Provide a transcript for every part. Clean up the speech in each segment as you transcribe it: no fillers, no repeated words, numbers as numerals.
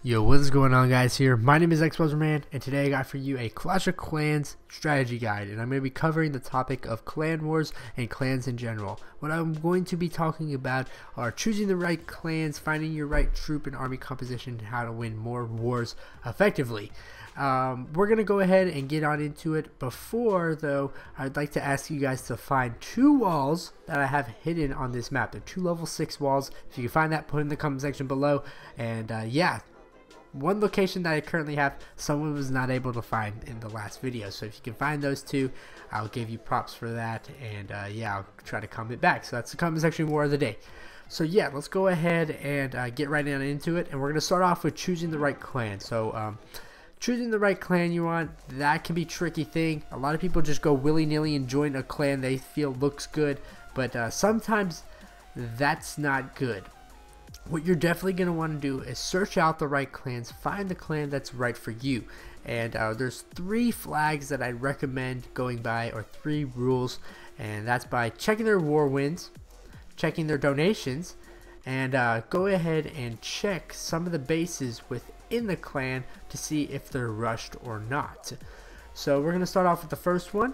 Yo, what is going on, guys? Here, my name is XBuzzerMan, and today I got for you a Clash of Clans strategy guide, and I'm going to be covering the topic of clan wars and clans in general. What I'm going to be talking about are choosing the right clans, finding your right troop and army composition, and how to win more wars effectively. We're going to go ahead and get on into it. Before, though, I'd like to ask you guys to find two walls that I have hidden on this map. They're two level 6 walls. If you can find that, put in the comment section below. And yeah, one location that I currently have, someone was not able to find in the last video. So if you can find those two, I'll give you props for that. And yeah, I'll try to comment back. So that's the comment section war of the day. So yeah, let's go ahead and get right on into it. And we're going to start off with choosing the right clan. So choosing the right clan you want, that can be a tricky thing. A lot of people just go willy-nilly and join a clan they feel looks good. But sometimes that's not good. What you're definitely going to want to do is search out the right clans, find the clan that's right for you. And there's 3 flags that I recommend going by, or 3 rules, and that's by checking their war wins, checking their donations, and go ahead and check some of the bases within the clan to see if they're rushed or not. So we're going to start off with the first one,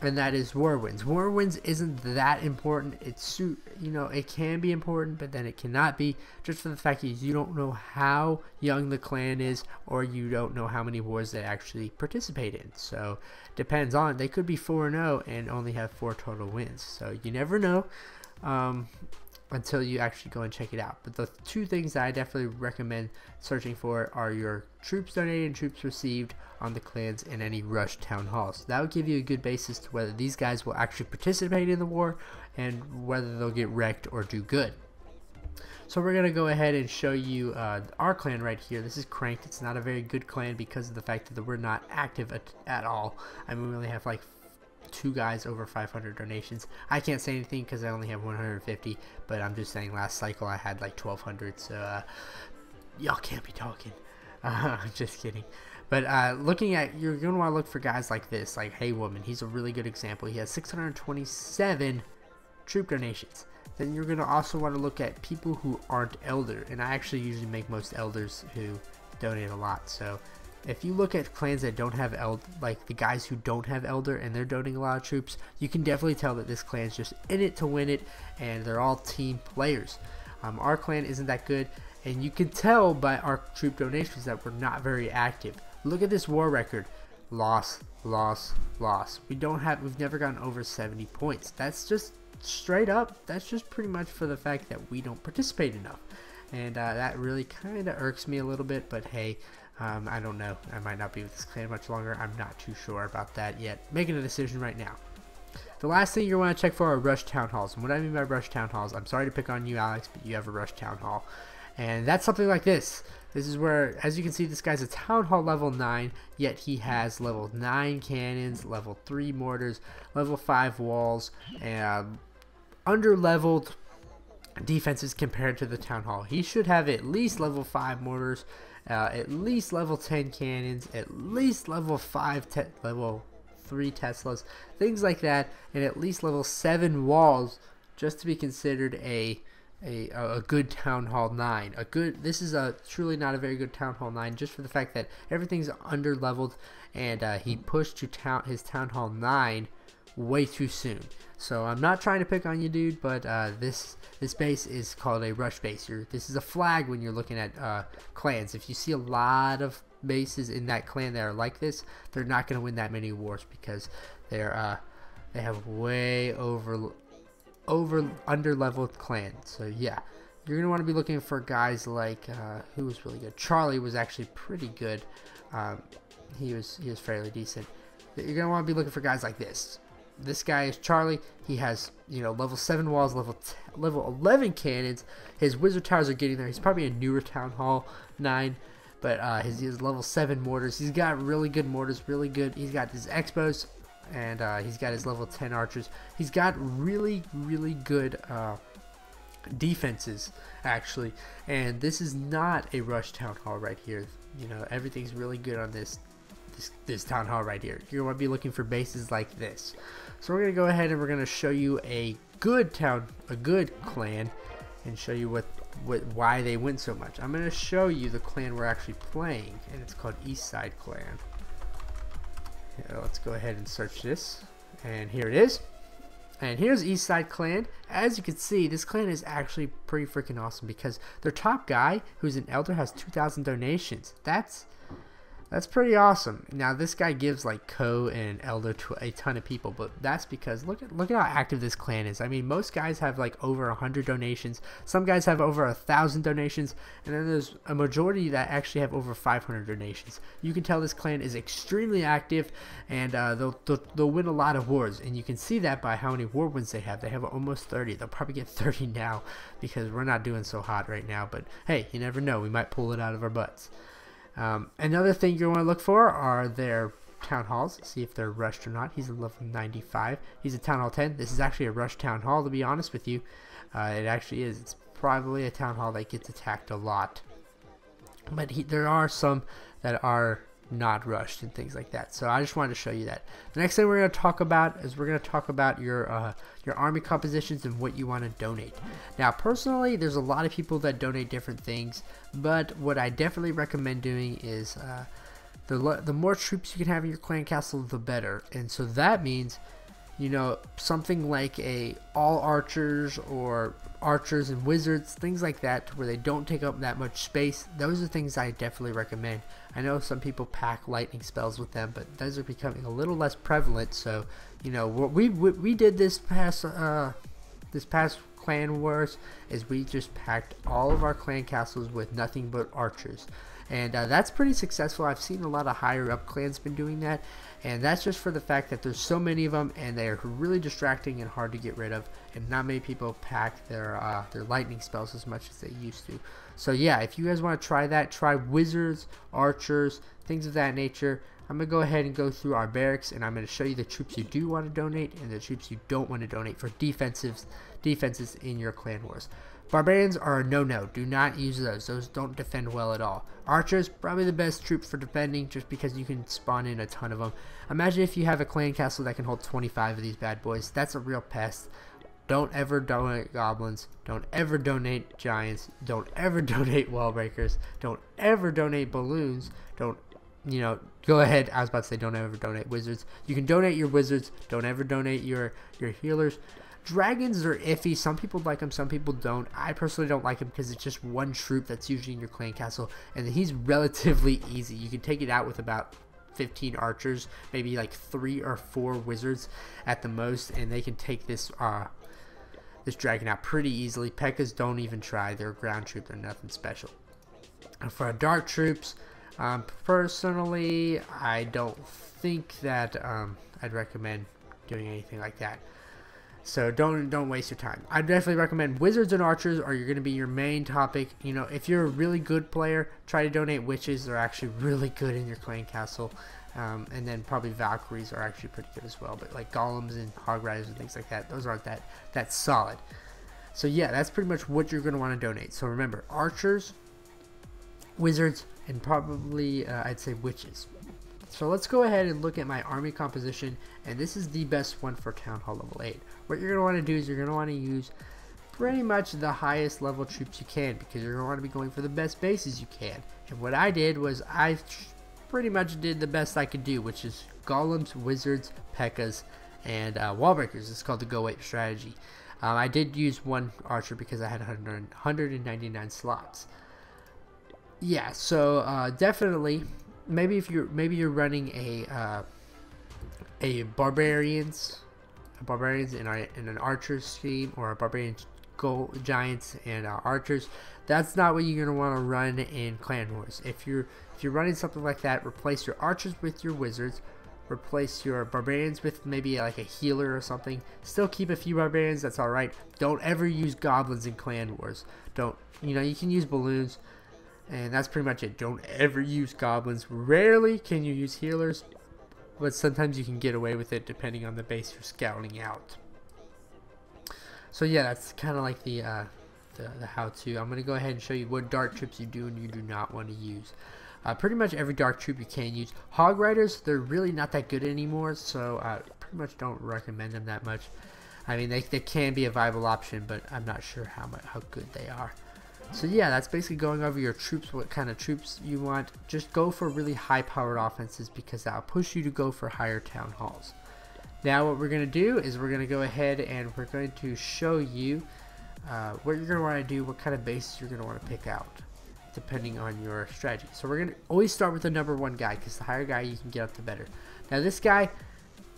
and that is war wins. War wins isn't that important. It's, you know, it can be important, but then it cannot be, just for the fact that you don't know how young the clan is, or you don't know how many wars they actually participate in. So depends on, they could be 4-0 and only have 4 total wins. So you never know until you actually go and check it out. But the 2 things that I definitely recommend searching for are your troops donated and troops received on the clans, and any rush town halls. That will give you a good basis to whether these guys will actually participate in the war and whether they'll get wrecked or do good. So we're going to go ahead and show you our clan right here. This is Cranked. It's not a very good clan because of the fact that we're not active at all. I mean, we only have like 2 guys over 500 donations. I can't say anything because I only have 150, but I'm just saying last cycle I had like 1200, so y'all can't be talking. I'm just kidding. But looking at, you're going to want to look for guys like this, like Hey Woman. He's a really good example. He has 627 troop donations. Then you're going to also want to look at people who aren't elder, and I actually usually make most elders who donate a lot. So if you look at clans that don't have elder, like the guys who don't have elder and they're donating a lot of troops, you can definitely tell that this clan's just in it to win it, and they're all team players. Our clan isn't that good, and you can tell by our troop donations that we're not very active. Look at this war record: loss, loss, loss. We've never gotten over 70 points. That's just straight up. That's just pretty much for the fact that we don't participate enough, and that really kind of irks me a little bit. But hey, I don't know. I might not be with this clan much longer. I'm not too sure about that yet. Making a decision right now. The last thing you want to check for are rush town halls. And what I mean by rush town halls, I'm sorry to pick on you, Alex, but you have a rush town hall. And that's something like this. This is where, as you can see, this guy's a town hall level 9, yet he has level 9 cannons, level 3 mortars, level 5 walls, and under-leveled defenses compared to the town hall. He should have at least level 5 mortars, at least level 10 cannons, at least level level 3 Teslas, things like that, and at least level 7 walls, just to be considered a good town hall 9. This is truly not a very good town hall 9, just for the fact that everything's under leveled, and he pushed to his town hall 9 way too soon. So I'm not trying to pick on you, dude, but this base is called a rush base. This is a flag when you're looking at clans. If you see a lot of bases in that clan that are like this, they're not going to win that many wars because they have way under leveled clan. So yeah, you're gonna want to be looking for guys like who was really good. Charlie was actually pretty good. He was fairly decent. You're gonna want to be looking for guys like this. This guy is Charlie. He has, you know, level 7 walls, level 11 cannons. His wizard towers are getting there. He's probably a newer town hall 9, but he has level 7 mortars. He's got really good mortars, really good. He's got his expos, and he's got his level 10 archers. He's got really good defenses, actually, and this is not a rush town hall right here. You know, everything's really good on this town hall right here. You're going to be looking for bases like this. So we're going to go ahead and we're going to show you a good clan and show you what why they win so much. I'm going to show you the clan we're actually playing, and it's called Eastside Clan. Yeah, let's go ahead and search this, and here it is. And here's Eastside Clan. As you can see, this clan is actually pretty freaking awesome because their top guy, who's an elder, has 2,000 donations. That's pretty awesome. Now this guy gives like Co and Elder to a ton of people, but that's because look at how active this clan is. I mean, most guys have like over 100 donations. Some guys have over 1,000 donations, and then there's a majority that actually have over 500 donations. You can tell this clan is extremely active, and they'll win a lot of wars, and you can see that by how many war wins they have. They have almost 30. They'll probably get 30 now because we're not doing so hot right now. But hey, you never know. We might pull it out of our butts. Another thing you want to look for are their town halls, see if they're rushed or not. He's a level 95. He's a town hall 10. This is actually a rushed town hall, to be honest with you. It actually is. It's probably a town hall that gets attacked a lot. But there are some that are not rushed and things like that. So I just wanted to show you that. The next thing we're going to talk about is your army compositions and what you want to donate. Now personally, there's a lot of people that donate different things, but what I definitely recommend doing is the more troops you can have in your clan castle, the better. And so that means, you know, something like a all archers or archers and wizards, things like that, where they don't take up that much space. Those are things I definitely recommend. I know some people pack lightning spells with them, but those are becoming a little less prevalent. So, you know, what we did this past clan wars is we just packed all of our clan castles with nothing but archers, and that's pretty successful. I've seen a lot of higher up clans been doing that, and that's just for the fact that there's so many of them and they're really distracting and hard to get rid of, and not many people pack their lightning spells as much as they used to. So yeah, if you guys want to try that, try wizards, archers, things of that nature. I'm going to go ahead and go through our barracks, and I'm going to show you the troops you do want to donate and the troops you don't want to donate for defenses in your clan wars. Barbarians are a no-no. Do not use those. Those don't defend well at all. Archers, probably the best troop for defending, just because you can spawn in a ton of them. Imagine if you have a clan castle that can hold 25 of these bad boys. That's a real pest. Don't ever donate goblins. Don't ever donate giants. Don't ever donate wall breakers. Don't ever donate balloons. Don't, you know, go ahead. I was about to say don't ever donate wizards. You can donate your wizards. Don't ever donate your healers. Dragons are iffy. Some people like them, some people don't. I personally don't like him because it's just one troop that's usually in your clan castle, and he's relatively easy. You can take it out with about 15 archers, maybe like 3 or 4 wizards at the most, and they can take this dragon out pretty easily. P.E.K.K.A.s don't even try. They're a ground troop. They're nothing special. And for our dark troops, personally, I don't think that I'd recommend doing anything like that. So don't waste your time. I definitely recommend wizards and archers are going to be your main topic. You know, if you're a really good player, try to donate witches. They're actually really good in your clan castle. And then probably Valkyries are actually pretty good as well. But like golems and hog riders and things like that, those aren't that solid. So yeah, that's pretty much what you're going to want to donate. So remember, archers, wizards, and probably I'd say witches. So let's go ahead and look at my army composition, and this is the best one for Town Hall level 8. What you're going to want to do is you're going to want to use pretty much the highest level troops you can, because you're going to want to be going for the best bases you can. And what I did was I pretty much did the best I could do, which is golems, wizards, P.E.K.K.A.s, and wall breakers. It's called the Go Ape strategy. I did use one archer because I had 199 slots. Yeah, so definitely. Maybe you're running a barbarians in an archer scheme, or a barbarians giants and archers. That's not what you're gonna want to run in clan wars. If you're running something like that, replace your archers with your wizards. Replace your barbarians with maybe like a healer or something. Still keep a few barbarians. That's all right. Don't ever use goblins in clan wars. Don't, you know, you can use balloons. And that's pretty much it. Don't ever use goblins. Rarely can you use healers, but sometimes you can get away with it depending on the base you're scouting out. So yeah, that's kind of like the how-to. I'm going to go ahead and show you what dark troops you do and you do not want to use. Pretty much every dark troop you can use. Hog riders, they're really not that good anymore, so I pretty much don't recommend them that much. I mean, they can be a viable option, but I'm not sure how good they are. So yeah, that's basically going over your troops, what kind of troops you want. Just go for really high powered offenses because that'll push you to go for higher town halls. Now what we're going to do is we're going to go ahead and we're going to show you what you're going to want to do, what kind of bases you're going to want to pick out depending on your strategy. So we're going to always start with the number 1 guy because the higher guy you can get up, the better. Now this guy,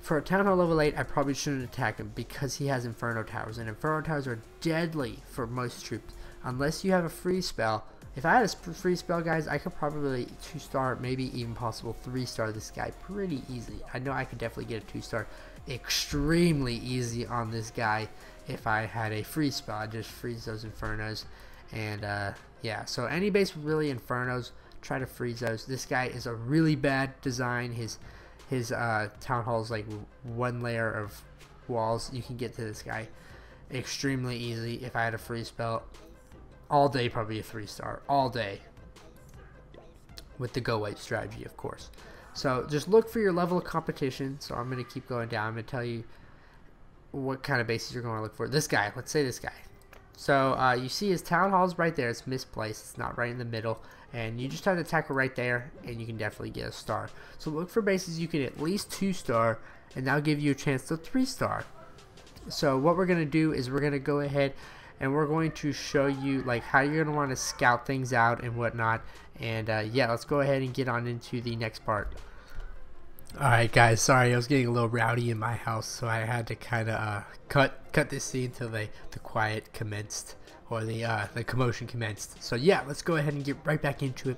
for a Town Hall level 8, I probably shouldn't attack him because he has Inferno Towers, and Inferno Towers are deadly for most troops unless you have a free spell. If I had a free spell, guys, I could probably 2-star, maybe even possible 3-star this guy pretty easily. I know I could definitely get a 2-star extremely easy on this guy if I had a free spell. I'd just freeze those Infernos, and yeah, so any base with really Infernos, try to freeze those. This guy is a really bad design. His town hall is like 1 layer of walls. You can get to this guy extremely easy. If I had a free spell, all day probably a 3-star, all day, with the go white strategy, of course. So just look for your level of competition. So I'm going to keep going down. I'm going to tell you what kind of bases you're going to look for. This guy, let's say this guy. So you see his town hall's right there. It's misplaced. It's not right in the middle. And you just have to attack it right there, and you can definitely get a star. So look for bases you can at least 2-star, and that'll give you a chance to 3-star. So what we're going to do is we're going to go ahead and we're going to show you like how you're going to want to scout things out and whatnot. And yeah, let's go ahead and get on into the next part. Alright guys, sorry, I was getting a little rowdy in my house, so I had to kind of cut this scene till the quiet commenced, or the commotion commenced. So yeah, let's go ahead and get right back into it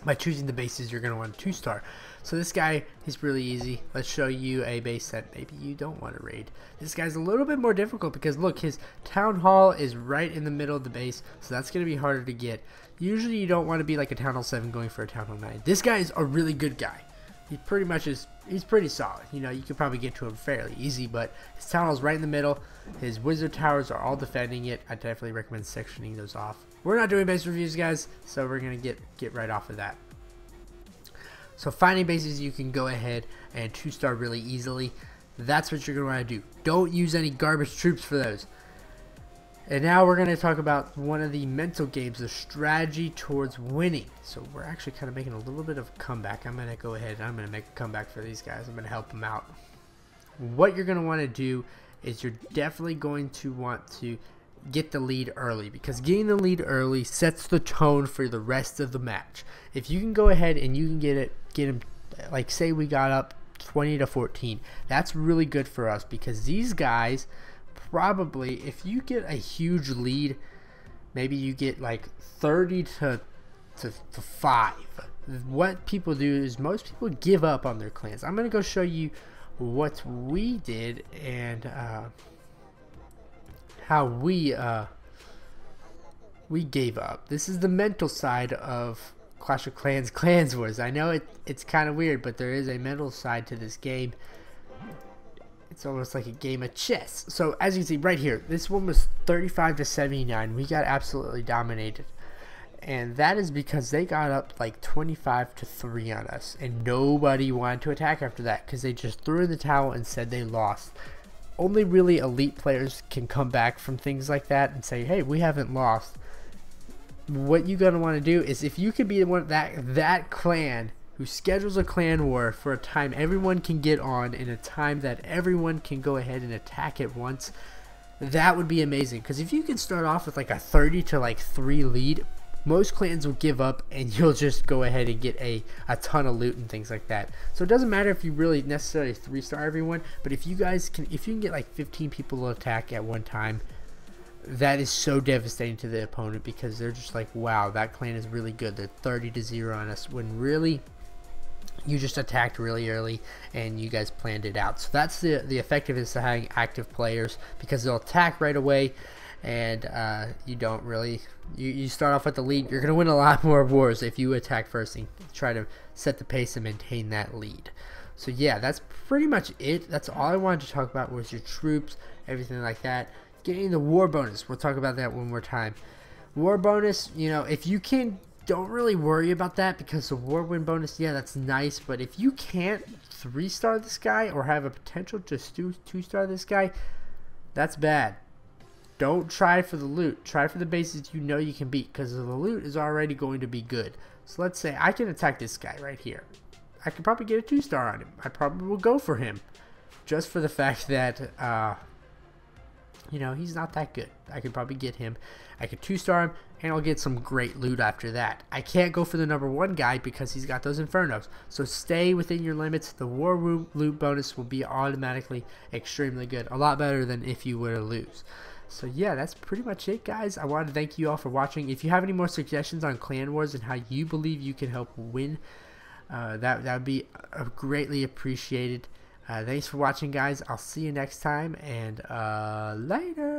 by choosing the bases you're going to want 2-star. So this guy, he's really easy. Let's show you a base that maybe you don't want to raid. This guy's a little bit more difficult because look, his town hall is right in the middle of the base, so that's going to be harder to get. Usually you don't want to be like a town hall 7 going for a town hall 9. This guy is a really good guy. He pretty much is, he's pretty solid. You know, you could probably get to him fairly easy, but his town hall's right in the middle. His wizard towers are all defending it. I definitely recommend sectioning those off. We're not doing base reviews, guys, so we're going to get right off of that. So finding bases you can go ahead and 2-star really easily. That's what you're going to want to do. Don't use any garbage troops for those. And now we're going to talk about one of the mental games, the strategy towards winning. So we're actually kind of making a little bit of a comeback. I'm going to go ahead and I'm going to make a comeback for these guys. I'm going to help them out. What you're going to want to do is you're definitely going to want to get the lead early, because getting the lead early sets the tone for the rest of the match. If you can go ahead and you can get them, like say we got up 20-14, that's really good for us, because these guys probably, if you get a huge lead, maybe you get like 30 to 5, what people do is most people give up on their clans. I'm going to go show you what we did and how we gave up. This is the mental side of Clash of Clans Clans Wars. I know it's kind of weird, but there is a mental side to this game. It's almost like a game of chess. So as you can see right here, this one was 35-79. We got absolutely dominated, and that is because they got up like 25-3 on us, and nobody wanted to attack after that because they just threw in the towel and said they lost. Only really elite players can come back from things like that and say, hey, we haven't lost. What you're going to want to do is, if you could be one that clan who schedules a clan war for a time everyone can get on, in a time that everyone can go ahead and attack at once, that would be amazing. Because if you can start off with like a 30-3 lead, most clans will give up and you'll just go ahead and get a ton of loot and things like that. So it doesn't matter if you really necessarily 3-star everyone, but if you can get like 15 people to attack at one time, that is so devastating to the opponent, because they're just like, wow, that clan is really good. They're 30-0 on us, when really you just attacked really early and you guys planned it out. So that's the effectiveness of having active players, because they'll attack right away, and you don't really, you start off with the lead. You're going to win a lot more wars if you attack first and try to set the pace and maintain that lead. So yeah, that's pretty much it. That's all I wanted to talk about, was your troops, everything like that. Getting the war bonus, we'll talk about that one more time. War bonus, you know, if you can, don't really worry about that, because the war win bonus, yeah, that's nice, but if you can't 3-star this guy or have a potential to 2-star this guy, that's bad. Don't try for the loot. Try for the bases you know you can beat, because the loot is already going to be good. So let's say I can attack this guy right here. I could probably get a 2-star on him. I probably will go for him, just for the fact that you know, he's not that good. I could probably get him. I could 2-star him, and I'll get some great loot after that. I can't go for the number 1 guy because he's got those Infernos. So stay within your limits. The War Room loot bonus will be automatically extremely good. A lot better than if you were to lose. So yeah, that's pretty much it, guys. I want to thank you all for watching. If you have any more suggestions on Clan Wars and how you believe you can help win, that would be greatly appreciated. Thanks for watching, guys. I'll see you next time, and later.